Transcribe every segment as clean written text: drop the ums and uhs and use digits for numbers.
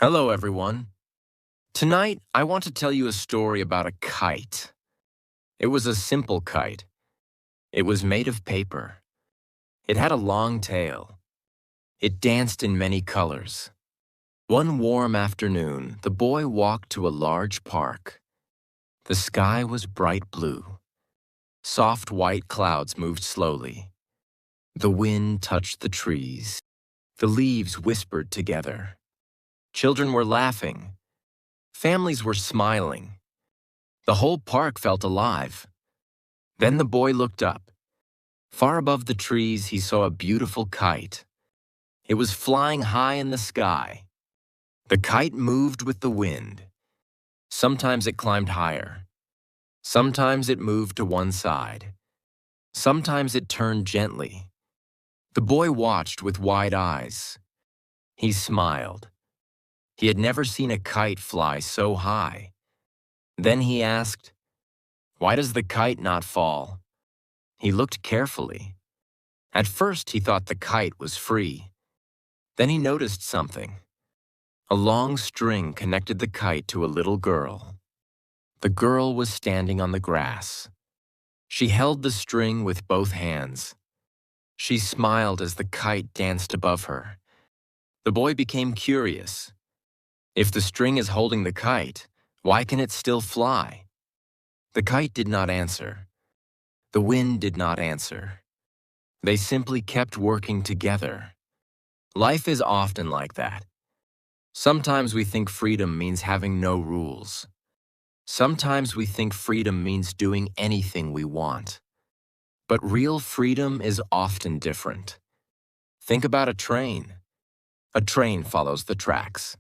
Hello, everyone. Tonight, I want to tell you a story about a kite. It was a simple kite. It was made of paper. It had a long tail. It danced in many colors. One warm afternoon, the boy walked to a large park. The sky was bright blue. Soft white clouds moved slowly. The wind touched the trees. The leaves whispered together. Children were laughing. Families were smiling. The whole park felt alive. Then the boy looked up. Far above the trees, he saw a beautiful kite. It was flying high in the sky. The kite moved with the wind. Sometimes it climbed higher. Sometimes it moved to one side. Sometimes it turned gently. The boy watched with wide eyes. He smiled. He had never seen a kite fly so high. Then he asked, "Why does the kite not fall?" He looked carefully. At first, he thought the kite was free. Then he noticed something. A long string connected the kite to a little girl. The girl was standing on the grass. She held the string with both hands. She smiled as the kite danced above her. The boy became curious. If the string is holding the kite, why can it still fly? The kite did not answer. The wind did not answer. They simply kept working together. Life is often like that. Sometimes we think freedom means having no rules. Sometimes we think freedom means doing anything we want. But real freedom is often different. Think about a train. A train follows the tracks.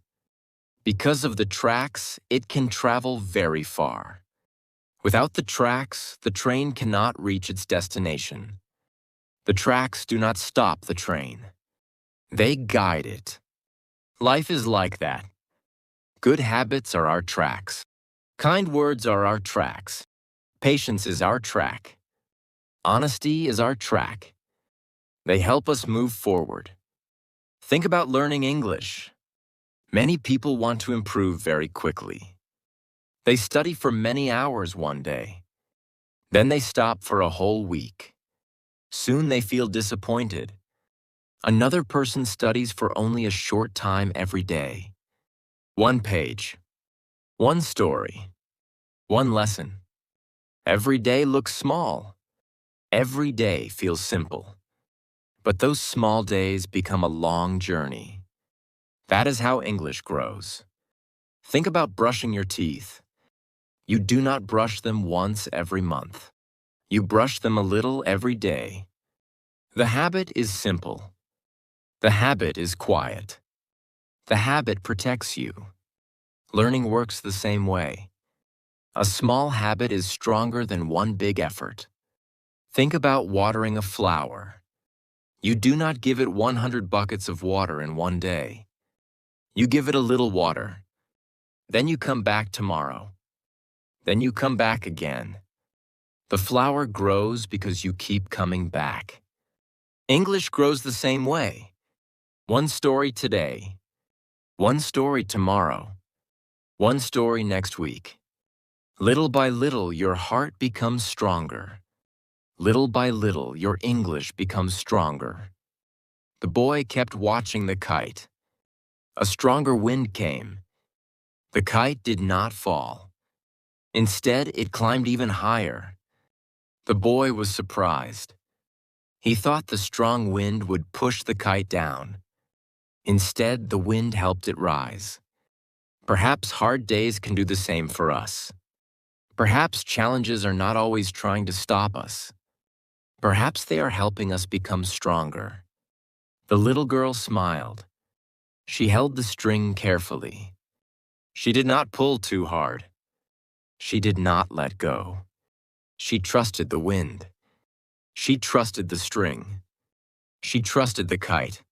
Because of the tracks, it can travel very far. Without the tracks, the train cannot reach its destination. The tracks do not stop the train. They guide it. Life is like that. Good habits are our tracks. Kind words are our tracks. Patience is our track. Honesty is our track. They help us move forward. Think about learning English. Many people want to improve very quickly. They study for many hours one day. Then they stop for a whole week. Soon they feel disappointed. Another person studies for only a short time every day. One page. One story. One lesson. Every day looks small. Every day feels simple. But those small days become a long journey. That is how English grows. Think about brushing your teeth. You do not brush them once every month. You brush them a little every day. The habit is simple. The habit is quiet. The habit protects you. Learning works the same way. A small habit is stronger than one big effort. Think about watering a flower. You do not give it 100 buckets of water in one day. You give it a little water. Then you come back tomorrow. Then you come back again. The flower grows because you keep coming back. English grows the same way. One story today. One story tomorrow. One story next week. Little by little, your heart becomes stronger. Little by little, your English becomes stronger. The boy kept watching the kite. A stronger wind came. The kite did not fall. Instead, it climbed even higher. The boy was surprised. He thought the strong wind would push the kite down. Instead, the wind helped it rise. Perhaps hard days can do the same for us. Perhaps challenges are not always trying to stop us. Perhaps they are helping us become stronger. The little girl smiled. She held the string carefully. She did not pull too hard. She did not let go. She trusted the wind. She trusted the string. She trusted the kite.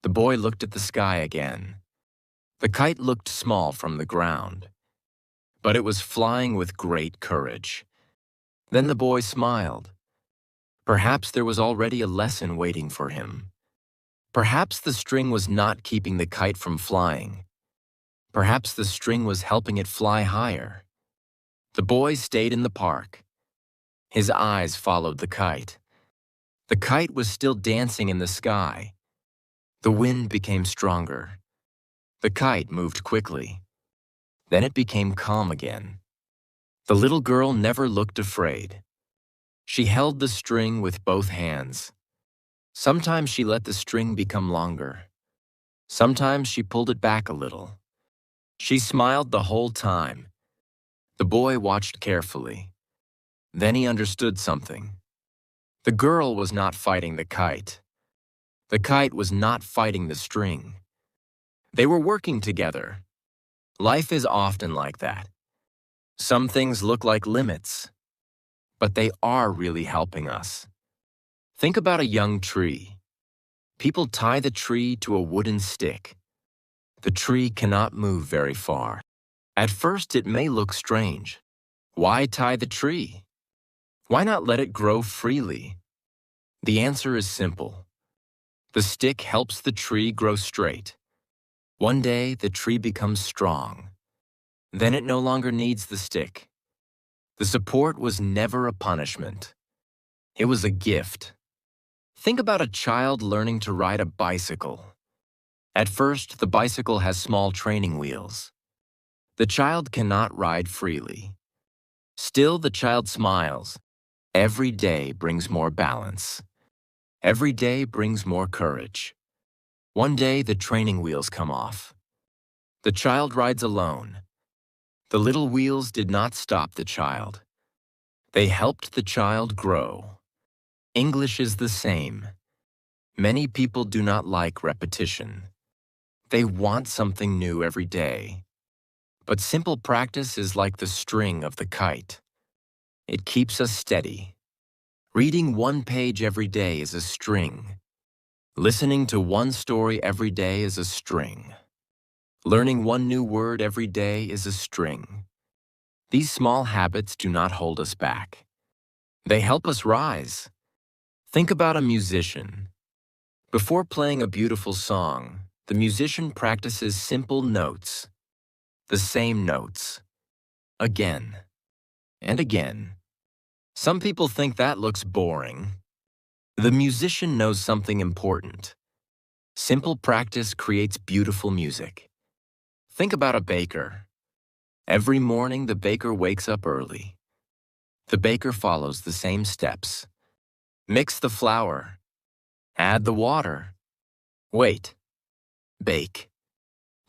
The boy looked at the sky again. The kite looked small from the ground, but it was flying with great courage. Then the boy smiled. Perhaps there was already a lesson waiting for him. Perhaps the string was not keeping the kite from flying. Perhaps the string was helping it fly higher. The boy stayed in the park. His eyes followed the kite. The kite was still dancing in the sky. The wind became stronger. The kite moved quickly. Then it became calm again. The little girl never looked afraid. She held the string with both hands. Sometimes she let the string become longer. Sometimes she pulled it back a little. She smiled the whole time. The boy watched carefully. Then he understood something. The girl was not fighting the kite. The kite was not fighting the string. They were working together. Life is often like that. Some things look like limits, but they are really helping us. Think about a young tree. People tie the tree to a wooden stick. The tree cannot move very far. At first, it may look strange. Why tie the tree? Why not let it grow freely? The answer is simple. The stick helps the tree grow straight. One day, the tree becomes strong. Then it no longer needs the stick. The support was never a punishment. It was a gift. Think about a child learning to ride a bicycle. At first, the bicycle has small training wheels. The child cannot ride freely. Still, the child smiles. Every day brings more balance. Every day brings more courage. One day, the training wheels come off. The child rides alone. The little wheels did not stop the child. They helped the child grow. English is the same. Many people do not like repetition. They want something new every day. But simple practice is like the string of the kite. It keeps us steady. Reading one page every day is a string. Listening to one story every day is a string. Learning one new word every day is a string. These small habits do not hold us back. They help us rise. Think about a musician. Before playing a beautiful song, the musician practices simple notes. The same notes. Again and again. Some people think that looks boring. The musician knows something important. Simple practice creates beautiful music. Think about a baker. Every morning, the baker wakes up early. The baker follows the same steps. Mix the flour. Add the water. Wait. Bake.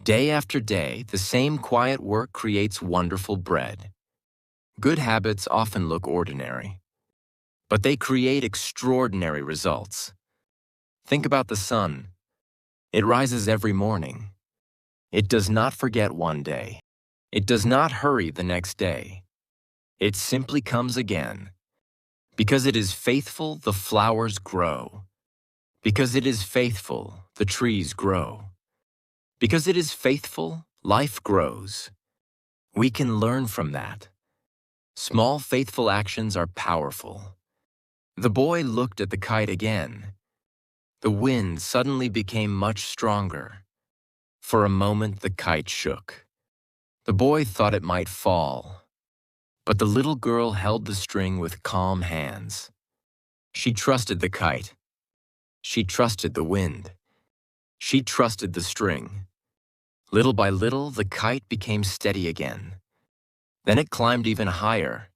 Day after day, the same quiet work creates wonderful bread. Good habits often look ordinary, but they create extraordinary results. Think about the sun. It rises every morning. It does not forget one day. It does not hurry the next day. It simply comes again. Because it is faithful, the flowers grow. Because it is faithful, the trees grow. Because it is faithful, life grows. We can learn from that. Small, faithful actions are powerful. The boy looked at the kite again. The wind suddenly became much stronger. For a moment, the kite shook. The boy thought it might fall, but the little girl held the string with calm hands. She trusted the kite. She trusted the wind. She trusted the string. Little by little, the kite became steady again. Then it climbed even higher.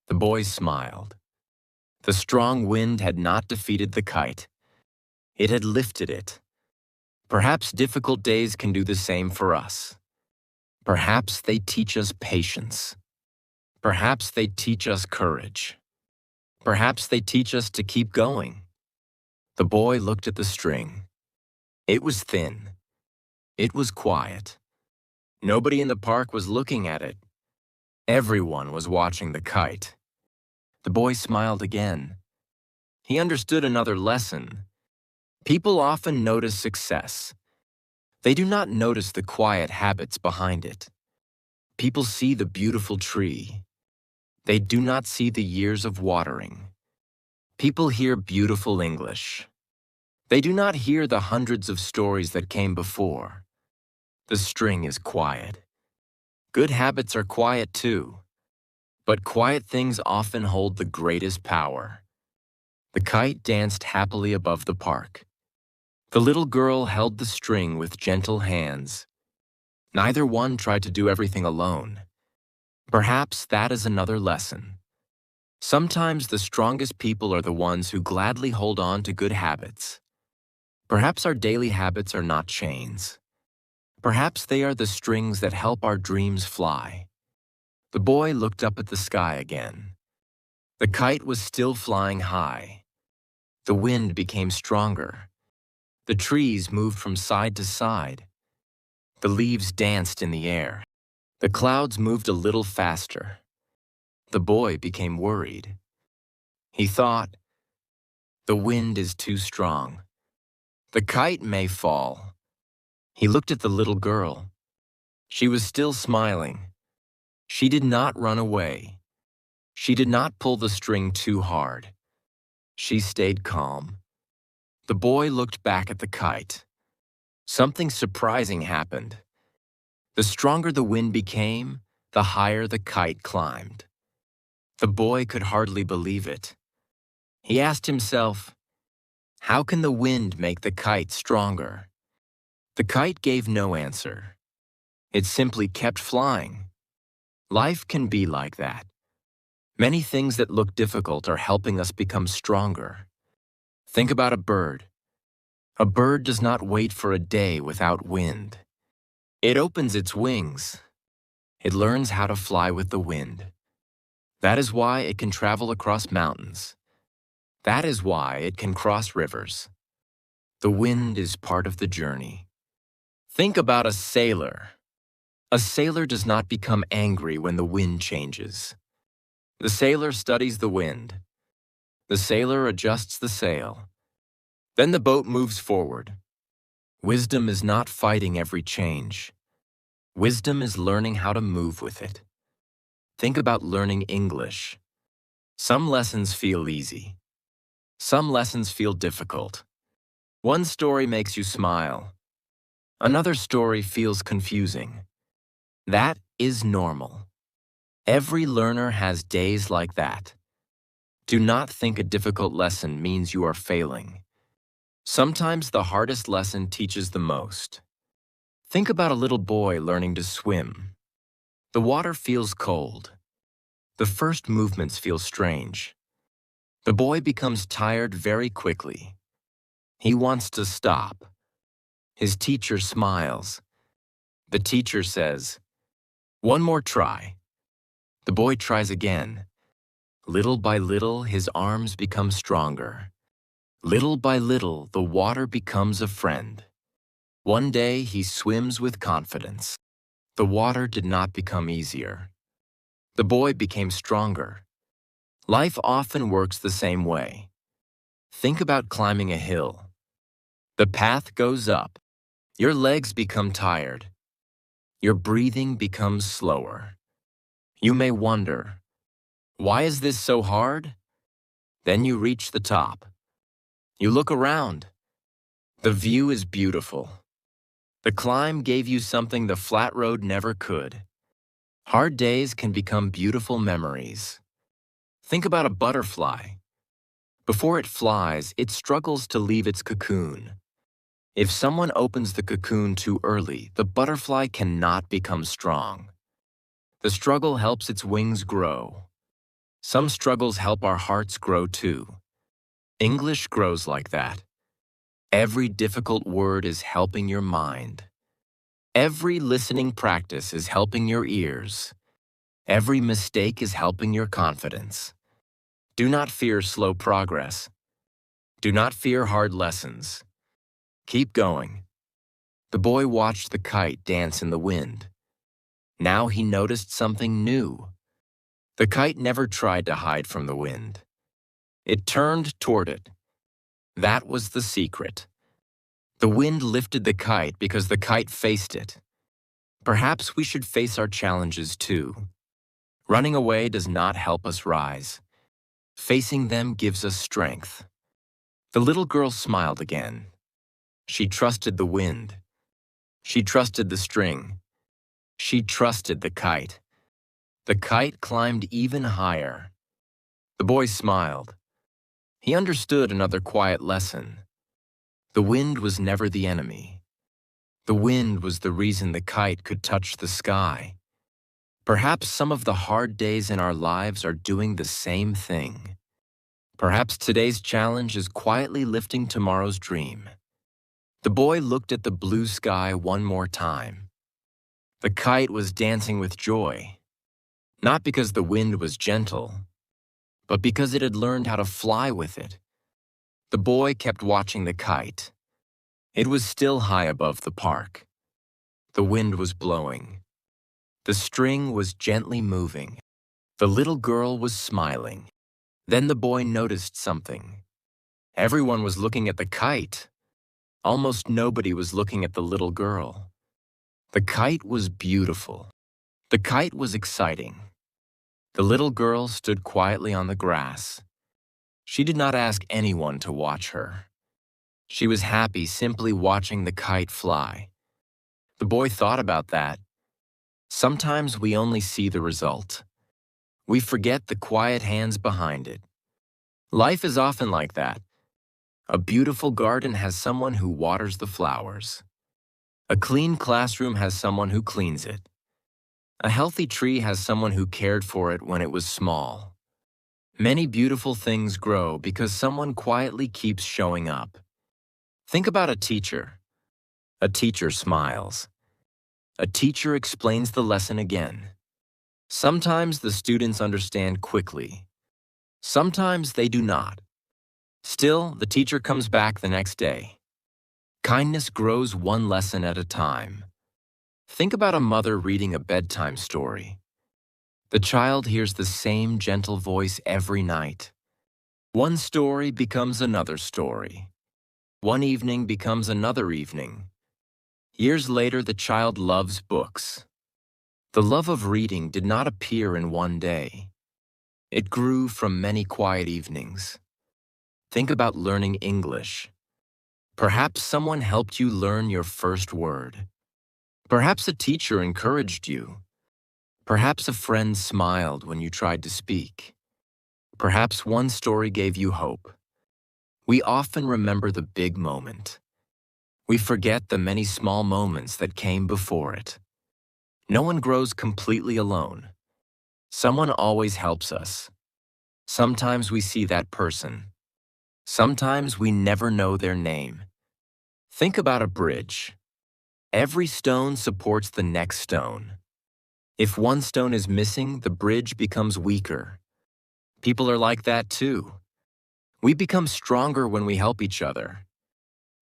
The boy smiled. The strong wind had not defeated the kite. It had lifted it. Perhaps difficult days can do the same for us. Perhaps they teach us patience. Perhaps they teach us courage. Perhaps they teach us to keep going. The boy looked at the string. It was thin. It was quiet. Nobody in the park was looking at it. Everyone was watching the kite. The boy smiled again. He understood another lesson. People often notice success. They do not notice the quiet habits behind it. People see the beautiful tree. They do not see the years of watering. People hear beautiful English. They do not hear the hundreds of stories that came before. The string is quiet. Good habits are quiet too, but quiet things often hold the greatest power. The kite danced happily above the park. The little girl held the string with gentle hands. Neither one tried to do everything alone. Perhaps that is another lesson. Sometimes the strongest people are the ones who gladly hold on to good habits. Perhaps our daily habits are not chains. Perhaps they are the strings that help our dreams fly. The boy looked up at the sky again. The kite was still flying high. The wind became stronger. The trees moved from side to side. The leaves danced in the air. The clouds moved a little faster. The boy became worried. He thought, "The wind is too strong. The kite may fall." He looked at the little girl. She was still smiling. She did not run away. She did not pull the string too hard. She stayed calm. The boy looked back at the kite. Something surprising happened. The stronger the wind became, the higher the kite climbed. The boy could hardly believe it. He asked himself, "How can the wind make the kite stronger?" The kite gave no answer. It simply kept flying. Life can be like that. Many things that look difficult are helping us become stronger. Think about a bird. A bird does not wait for a day without wind. It opens its wings. It learns how to fly with the wind. That is why it can travel across mountains. That is why it can cross rivers. The wind is part of the journey. Think about a sailor. A sailor does not become angry when the wind changes. The sailor studies the wind. The sailor adjusts the sail. Then the boat moves forward. Wisdom is not fighting every change. Wisdom is learning how to move with it. Think about learning English. Some lessons feel easy. Some lessons feel difficult. One story makes you smile. Another story feels confusing. That is normal. Every learner has days like that. Do not think a difficult lesson means you are failing. Sometimes the hardest lesson teaches the most. Think about a little boy learning to swim. The water feels cold. The first movements feel strange. The boy becomes tired very quickly. He wants to stop. His teacher smiles. The teacher says, "One more try." The boy tries again. Little by little, his arms become stronger. Little by little, the water becomes a friend. One day, he swims with confidence. The water did not become easier. The boy became stronger. Life often works the same way. Think about climbing a hill. The path goes up. Your legs become tired. Your breathing becomes slower. You may wonder, "Why is this so hard?" Then you reach the top. You look around. The view is beautiful. The climb gave you something the flat road never could. Hard days can become beautiful memories. Think about a butterfly. Before it flies, it struggles to leave its cocoon. If someone opens the cocoon too early, the butterfly cannot become strong. The struggle helps its wings grow. Some struggles help our hearts grow too. English grows like that. Every difficult word is helping your mind. Every listening practice is helping your ears. Every mistake is helping your confidence. Do not fear slow progress. Do not fear hard lessons. Keep going. The boy watched the kite dance in the wind. Now he noticed something new. The kite never tried to hide from the wind. It turned toward it. That was the secret. The wind lifted the kite because the kite faced it. Perhaps we should face our challenges too. Running away does not help us rise. Facing them gives us strength. The little girl smiled again. She trusted the wind. She trusted the string. She trusted the kite. The kite climbed even higher. The boy smiled. He understood another quiet lesson. The wind was never the enemy. The wind was the reason the kite could touch the sky. Perhaps some of the hard days in our lives are doing the same thing. Perhaps today's challenge is quietly lifting tomorrow's dream. The boy looked at the blue sky one more time. The kite was dancing with joy, not because the wind was gentle, but because it had learned how to fly with it. The boy kept watching the kite. It was still high above the park. The wind was blowing. The string was gently moving. The little girl was smiling. Then the boy noticed something. Everyone was looking at the kite. Almost nobody was looking at the little girl. The kite was beautiful. The kite was exciting. The little girl stood quietly on the grass. She did not ask anyone to watch her. She was happy simply watching the kite fly. The boy thought about that. Sometimes we only see the result. We forget the quiet hands behind it. Life is often like that. A beautiful garden has someone who waters the flowers. A clean classroom has someone who cleans it. A healthy tree has someone who cared for it when it was small. Many beautiful things grow because someone quietly keeps showing up. Think about a teacher. A teacher smiles. A teacher explains the lesson again. Sometimes the students understand quickly. Sometimes they do not. Still, the teacher comes back the next day. Kindness grows one lesson at a time. Think about a mother reading a bedtime story. The child hears the same gentle voice every night. One story becomes another story. One evening becomes another evening. Years later, the child loves books. The love of reading did not appear in one day. It grew from many quiet evenings. Think about learning English. Perhaps someone helped you learn your first word. Perhaps a teacher encouraged you. Perhaps a friend smiled when you tried to speak. Perhaps one story gave you hope. We often remember the big moment. We forget the many small moments that came before it. No one grows completely alone. Someone always helps us. Sometimes we see that person. Sometimes we never know their name. Think about a bridge. Every stone supports the next stone. If one stone is missing, the bridge becomes weaker. People are like that too. We become stronger when we help each other.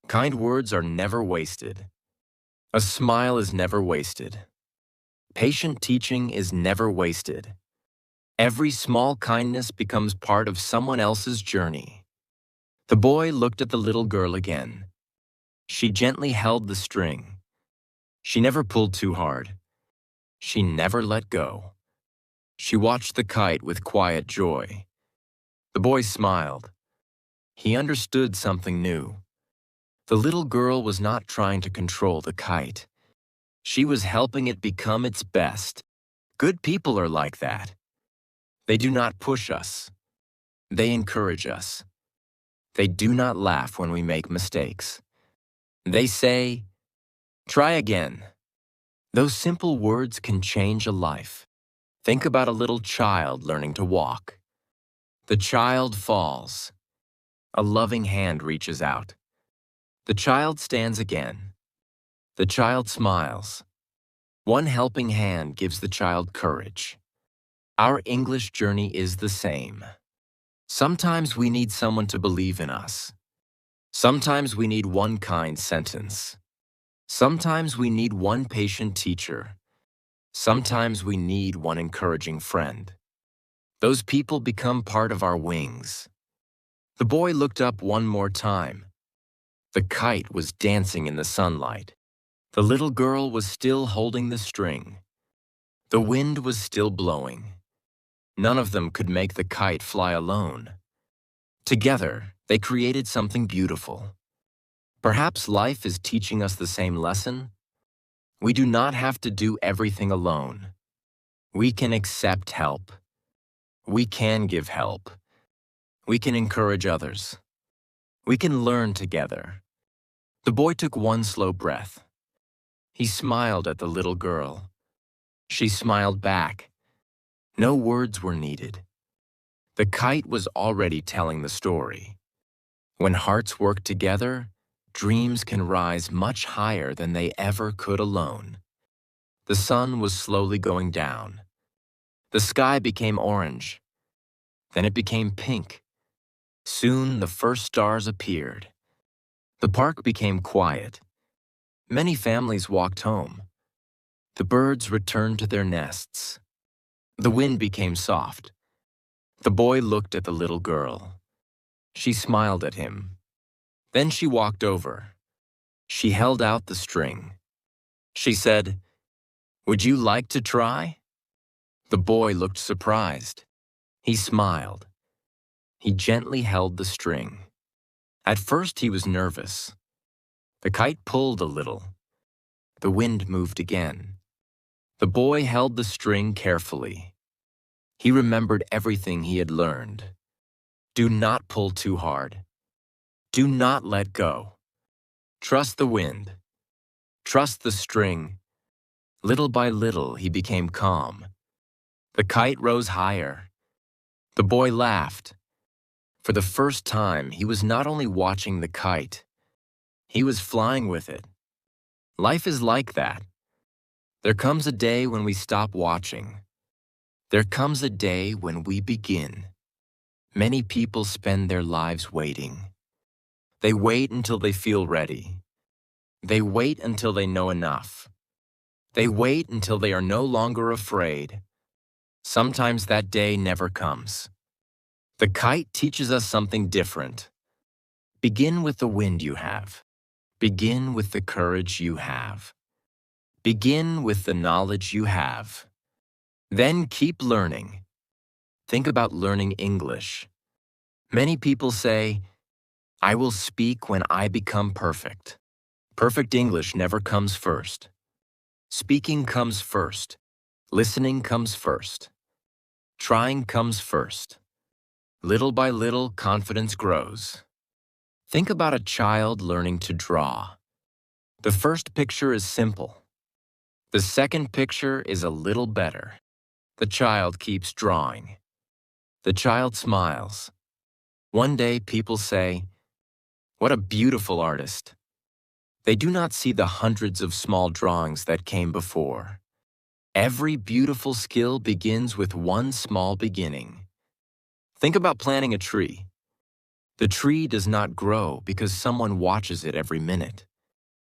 Kind words are never wasted. A smile is never wasted. Patient teaching is never wasted. Every small kindness becomes part of someone else's journey. The boy looked at the little girl again. She gently held the string. She never pulled too hard. She never let go. She watched the kite with quiet joy. The boy smiled. He understood something new. The little girl was not trying to control the kite. She was helping it become its best. Good people are like that. They do not push us. They encourage us. They do not laugh when we make mistakes. They say, "Try again." Those simple words can change a life. Think about a little child learning to walk. The child falls. A loving hand reaches out. The child stands again. The child smiles. One helping hand gives the child courage. Our English journey is the same. Sometimes we need someone to believe in us. Sometimes we need one kind sentence. Sometimes we need one patient teacher. Sometimes we need one encouraging friend. Those people become part of our wings. The boy looked up one more time. The kite was dancing in the sunlight. The little girl was still holding the string. The wind was still blowing. None of them could make the kite fly alone. Together, they created something beautiful. Perhaps life is teaching us the same lesson. We do not have to do everything alone. We can accept help. We can give help. We can encourage others. We can learn together. The boy took one slow breath. He smiled at the little girl. She smiled back. No words were needed. The kite was already telling the story. When hearts work together, dreams can rise much higher than they ever could alone. The sun was slowly going down. The sky became orange. Then it became pink. Soon the first stars appeared. The park became quiet. Many families walked home. The birds returned to their nests. The wind became soft. The boy looked at the little girl. She smiled at him. Then she walked over. She held out the string. She said, "Would you like to try?" The boy looked surprised. He smiled. He gently held the string. At first he was nervous. The kite pulled a little. The wind moved again. The boy held the string carefully. He remembered everything he had learned. Do not pull too hard. Do not let go. Trust the wind. Trust the string. Little by little, he became calm. The kite rose higher. The boy laughed. For the first time, he was not only watching the kite, he was flying with it. Life is like that. There comes a day when we stop watching. There comes a day when we begin. Many people spend their lives waiting. They wait until they feel ready. They wait until they know enough. They wait until they are no longer afraid. Sometimes that day never comes. The kite teaches us something different. Begin with the wind you have. Begin with the courage you have. Begin with the knowledge you have. Then keep learning. Think about learning English. Many people say, "I will speak when I become perfect." Perfect English never comes first. Speaking comes first. Listening comes first. Trying comes first. Little by little, confidence grows. Think about a child learning to draw. The first picture is simple. The second picture is a little better. The child keeps drawing. The child smiles. One day, people say, "What a beautiful artist." They do not see the hundreds of small drawings that came before. Every beautiful skill begins with one small beginning. Think about planting a tree. The tree does not grow because someone watches it every minute.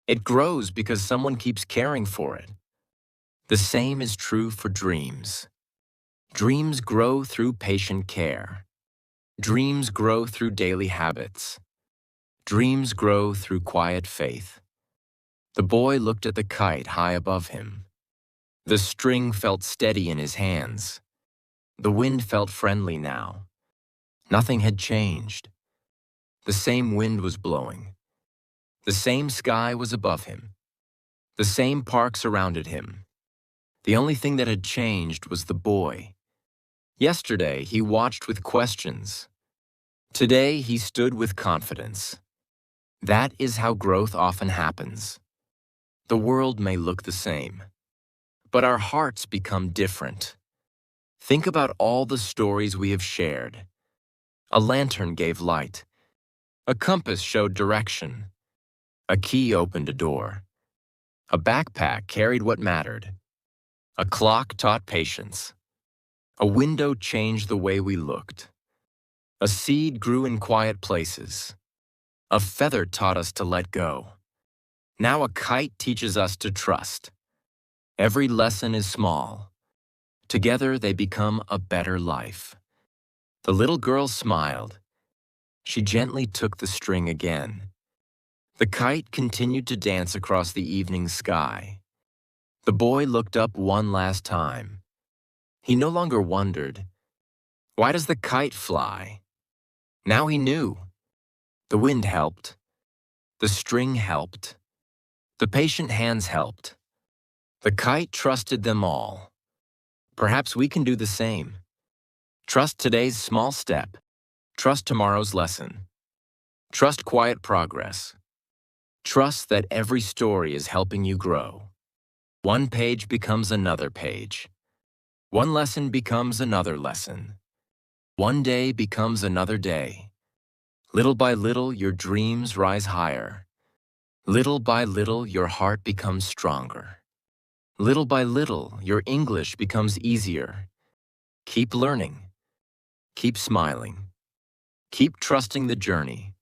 It grows because someone keeps caring for it. The same is true for dreams. Dreams grow through patient care. Dreams grow through daily habits. Dreams grow through quiet faith. The boy looked at the kite high above him. The string felt steady in his hands. The wind felt friendly now. Nothing had changed. The same wind was blowing. The same sky was above him. The same park surrounded him. The only thing that had changed was the boy. Yesterday, he watched with questions. Today, he stood with confidence. That is how growth often happens. The world may look the same, but our hearts become different. Think about all the stories we have shared. A lantern gave light. A compass showed direction. A key opened a door. A backpack carried what mattered. A clock taught patience. A window changed the way we looked. A seed grew in quiet places. A feather taught us to let go. Now a kite teaches us to trust. Every lesson is small. Together they become a better life. The little girl smiled. She gently took the string again. The kite continued to dance across the evening sky. The boy looked up one last time. He no longer wondered, "Why does the kite fly?" Now he knew. The wind helped. The string helped. The patient hands helped. The kite trusted them all. Perhaps we can do the same. Trust today's small step. Trust tomorrow's lesson. Trust quiet progress. Trust that every story is helping you grow. One page becomes another page. One lesson becomes another lesson. One day becomes another day. Little by little, your dreams rise higher. Little by little, your heart becomes stronger. Little by little, your English becomes easier. Keep learning. Keep smiling. Keep trusting the journey.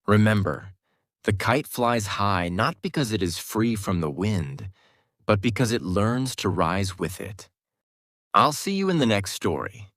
Remember, the kite flies high not because it is free from the wind, but because it learns to rise with it. I'll see you in the next story.